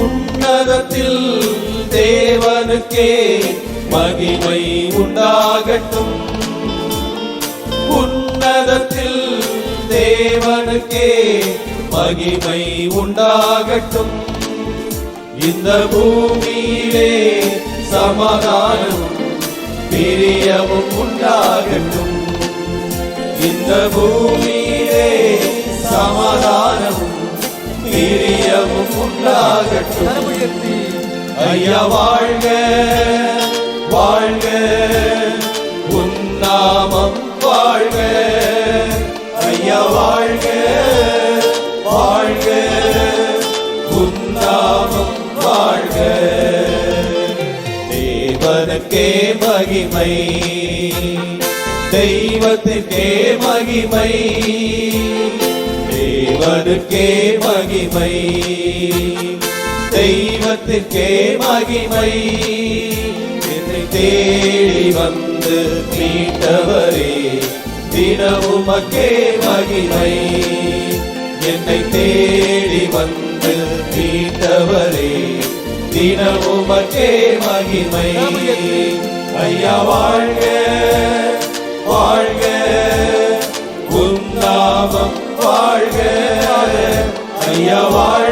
உன்னதத்தில் தேவனுக்கே மகிமை உண்டாகட்டும். உன்னதத்தில் தேவனுக்கே மகிமை உண்டாகட்டும். இந்த பூமியிலே சமாதானமும் பிரியமும் உண்டாகட்டும். இந்த பூமியிலே சமாதானமும் பிரியமும் உண்டாகட்டும். ஐயா வாழ்க வாழ்க, உன் நாமம் வாழ்க. ஐயா வாழ்க வாழ்க, உன் நாமம் வாழ்க. தேவனுக்கே மகிமை, தெய்வத்திற்கே மகிமை. தேவனுக்கே மகிமை, தெய்வத்திற்கே மகிமை. என்னை தேடி வந்து மீட்டவரே, தினமும் அக்கே மகிமை. என்னை தேடி வந்து மீட்டவரே, தினமும் அக்கே மகிமை. ஐயா வாழ்க வாழ்க, உன் நாமம் வாழ்க. ஐயா வாழ்க